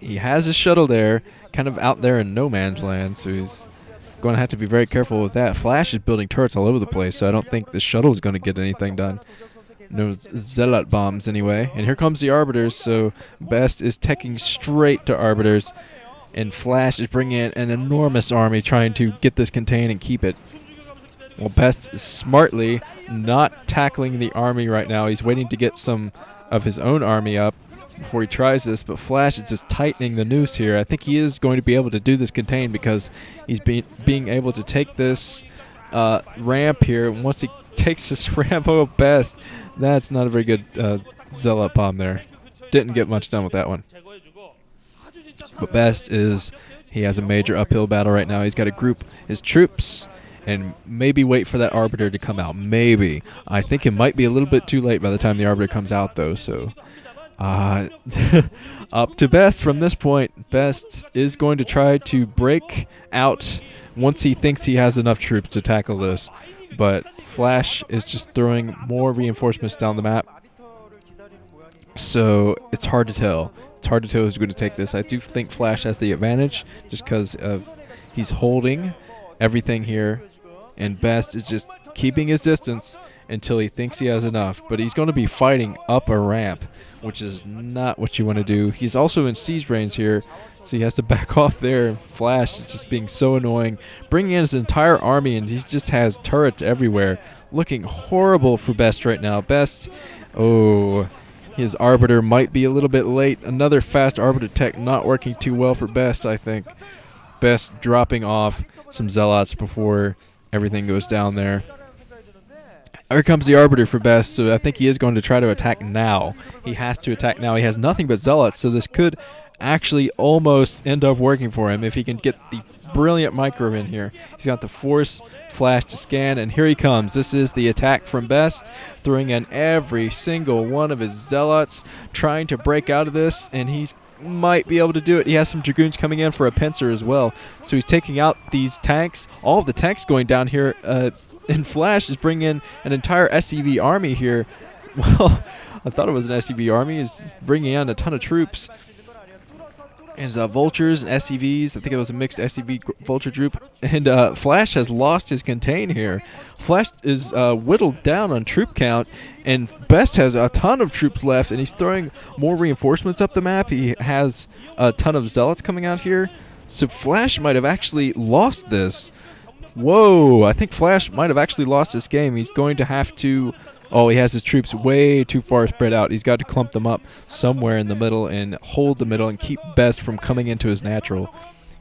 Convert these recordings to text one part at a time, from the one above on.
He has his shuttle there, kind of out there in no man's land, so he's going to have to be very careful with that. Flash is building turrets all over the place, so I don't think the shuttle is going to get anything done. No zealot bombs anyway. And here comes the Arbiters, so BeSt is teching straight to Arbiters, and Flash is bringing in an enormous army trying to get this contained and keep it. Well, BeSt is smartly not tackling the army right now. He's waiting to get some of his own army up before he tries this, but Flash is just tightening the noose here. I think he is going to be able to do this contain because he's being able to take this ramp here. And once he takes this ramp, oh, BeSt, that's not a very good zealot bomb there. Didn't get much done with that one. But BeSt he has a major uphill battle right now. He's got to group his troops and maybe wait for that Arbiter to come out. Maybe. I think it might be a little bit too late by the time the Arbiter comes out, though, so... up to BeSt from this point. BeSt is going to try to break out once he thinks he has enough troops to tackle this. But Flash is just throwing more reinforcements down the map. So it's hard to tell. It's hard to tell who's going to take this. I do think Flash has the advantage just because of he's holding everything here. And BeSt is just keeping his distance until he thinks he has enough. But he's going to be fighting up a ramp, which is not what you want to do. He's also in siege range here, so he has to back off there. Flash is just being so annoying. Bringing in his entire army, and he just has turrets everywhere. Looking horrible for BeSt right now. BeSt, oh, his Arbiter might be a little bit late. Another fast Arbiter tech not working too well for BeSt, I think. BeSt dropping off some Zealots before everything goes down there. Here comes the Arbiter for BeSt, so I think he is going to try to attack now. He has to attack now. He has nothing but Zealots, so this could actually almost end up working for him if he can get the brilliant micro in here. He's got the force Flash to scan, and here he comes. This is the attack from BeSt, throwing in every single one of his Zealots, trying to break out of this, and he's might be able to do it. He has some Dragoons coming in for a pincer as well, so he's taking out these tanks. All of the tanks going down here, and Flash is bringing in an entire SCV army here. Well, I thought it was an SCV army. He's bringing in a ton of troops. And Vultures and SCVs. I think it was a mixed SCV Vulture group. And Flash has lost his contain here. Flash is whittled down on troop count, and BeSt has a ton of troops left, and he's throwing more reinforcements up the map. He has a ton of Zealots coming out here. So Flash might have actually lost this. Whoa, I think Flash might have actually lost this game. He's going to have to... Oh, he has his troops way too far spread out. He's got to clump them up somewhere in the middle and hold the middle and keep BeSt from coming into his natural.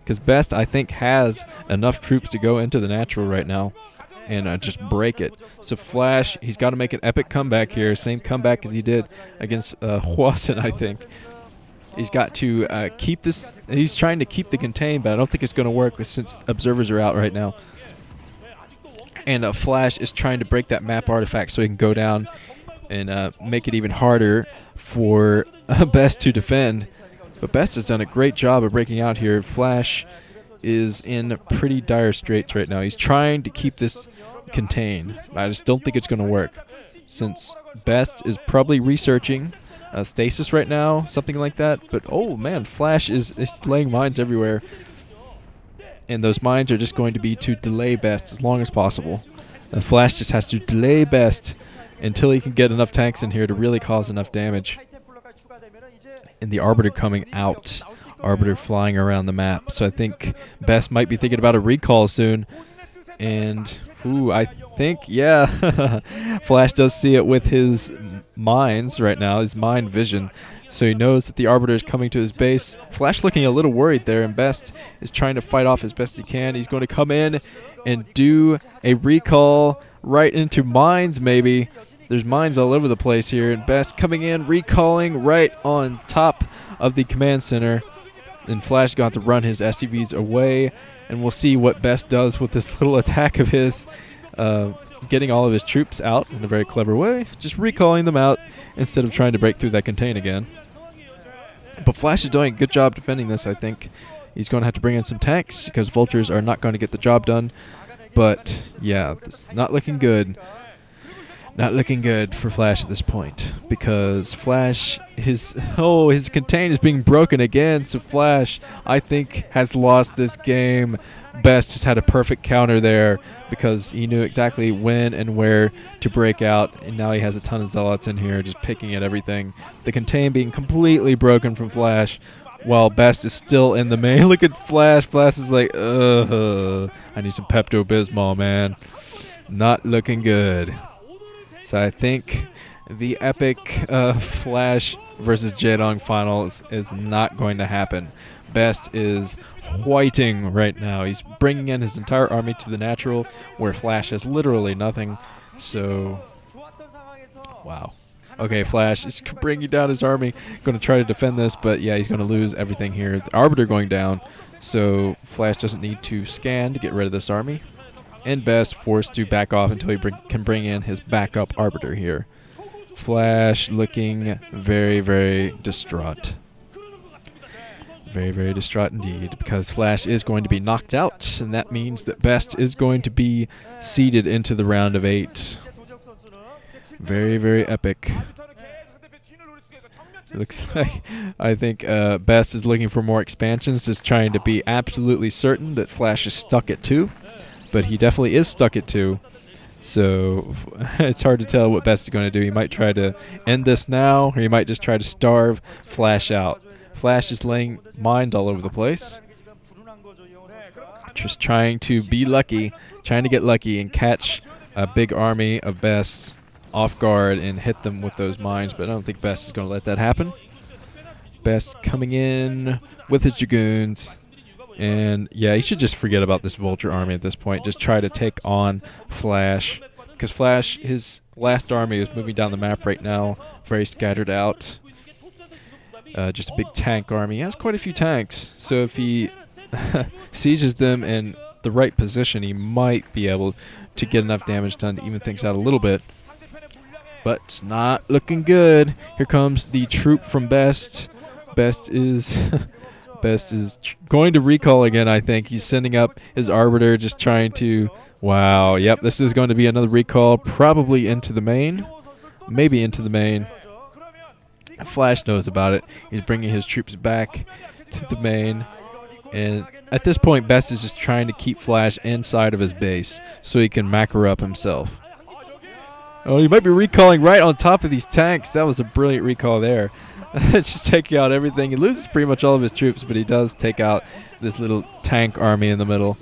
Because BeSt, I think, has enough troops to go into the natural right now and just break it. So Flash, he's got to make an epic comeback here. Same comeback as he did against Hwasen, I think. He's got to keep this... He's trying to keep the contain, but I don't think it's going to work since observers are out right now. And Flash is trying to break that map artifact so he can go down and make it even harder for BeSt to defend. But BeSt has done a great job of breaking out here. Flash is in pretty dire straits right now. He's trying to keep this contained. I just don't think it's going to work, since BeSt is probably researching stasis right now, something like that. But, oh, man, Flash is laying mines everywhere. And those mines are just going to be to delay BeSt as long as possible. And Flash just has to delay BeSt until he can get enough tanks in here to really cause enough damage. And the Arbiter coming out. Arbiter flying around the map. So I think BeSt might be thinking about a recall soon. And, ooh, I think, yeah, Flash does see it with his mines right now, his mind vision. So he knows that the Arbiter is coming to his base. Flash looking a little worried there, and BeSt is trying to fight off as best he can. He's going to come in and do a recall right into mines, maybe. There's mines all over the place here, and BeSt coming in, recalling right on top of the command center. And Flash got to run his SCVs away, and we'll see what BeSt does with this little attack of his, getting all of his troops out in a very clever way, just recalling them out instead of trying to break through that contain again. But Flash is doing a good job defending this, I think. He's going to have to bring in some tanks because Vultures are not going to get the job done. But, yeah, it's not looking good. Not looking good for Flash at this point, because Flash, his contain is being broken again, so Flash, I think, has lost this game. BeSt just had a perfect counter there because he knew exactly when and where to break out, and now he has a ton of Zealots in here just picking at everything. The contain being completely broken from Flash, while BeSt is still in the main. Look at Flash. Flash is like, I need some Pepto-Bismol, man. Not looking good. So I think the epic Flash versus Jaedong finals is not going to happen. BeSt is whiting right now. He's bringing in his entire army to the natural, where Flash has literally nothing. So, wow. Okay, Flash is bringing down his army. Going to try to defend this, but yeah, he's going to lose everything here. The Arbiter going down, so Flash doesn't need to scan to get rid of this army. And BeSt forced to back off until he can bring in his backup Arbiter here. Flash looking very, very distraught. Very, very distraught indeed, because Flash is going to be knocked out, and that means that BeSt is going to be seeded into the round of 8. Very, very epic. Looks like, I think BeSt is looking for more expansions, just trying to be absolutely certain that Flash is stuck at 2. But he definitely is stuck at 2. So it's hard to tell what BeSt is going to do. He might try to end this now, or he might just try to starve Flash out. Flash is laying mines all over the place. Just trying to be lucky, trying to get lucky and catch a big army of BeSt off guard and hit them with those mines. But I don't think BeSt is going to let that happen. BeSt coming in with his Dragoons. And yeah, he should just forget about this Vulture army at this point. Just try to take on Flash. Because Flash, his last army is moving down the map right now. Very scattered out. Just a big tank army. He has quite a few tanks. So if he sieges them in the right position, he might be able to get enough damage done to even things out a little bit. But it's not looking good. Here comes the troop from BeSt. BeSt is going to recall again, I think. He's sending up his Arbiter, just trying to... Wow, yep, this is going to be another recall, probably into the main. Maybe into the main. Flash knows about it. He's bringing his troops back to the main. And at this point, BeSt is just trying to keep Flash inside of his base so he can macro up himself. Oh, he might be recalling right on top of these tanks. That was a brilliant recall there. Just taking out everything. He loses pretty much all of his troops, but he does take out this little tank army in the middle.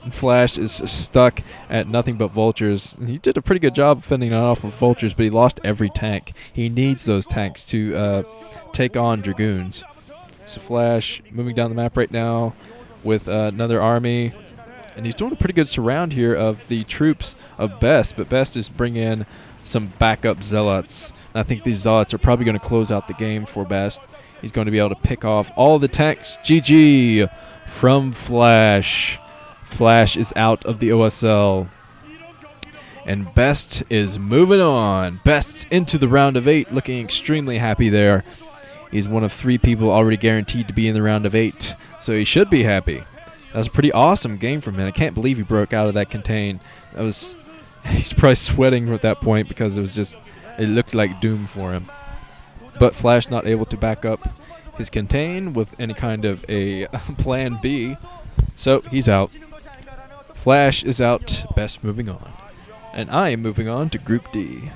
And Flash is stuck at nothing but Vultures. He did a pretty good job fending off with Vultures, but he lost every tank. He needs those tanks to take on Dragoons. So Flash moving down the map right now with another army. And he's doing a pretty good surround here of the troops of BeSt, but BeSt is bringing in some backup Zealots. And I think these Zealots are probably going to close out the game for BeSt. He's going to be able to pick off all the tanks. GG from Flash. Flash is out of the OSL. And BeSt is moving on. BeSt's into the round of 8, looking extremely happy there. He's one of 3 people already guaranteed to be in the round of 8, so he should be happy. That was a pretty awesome game from him. I can't believe he broke out of that contain. He's probably sweating at that point because it looked like doom for him. But Flash not able to back up his contain with any kind of a plan B, so he's out. Flash is out, BeSt moving on. And I am moving on to Group D.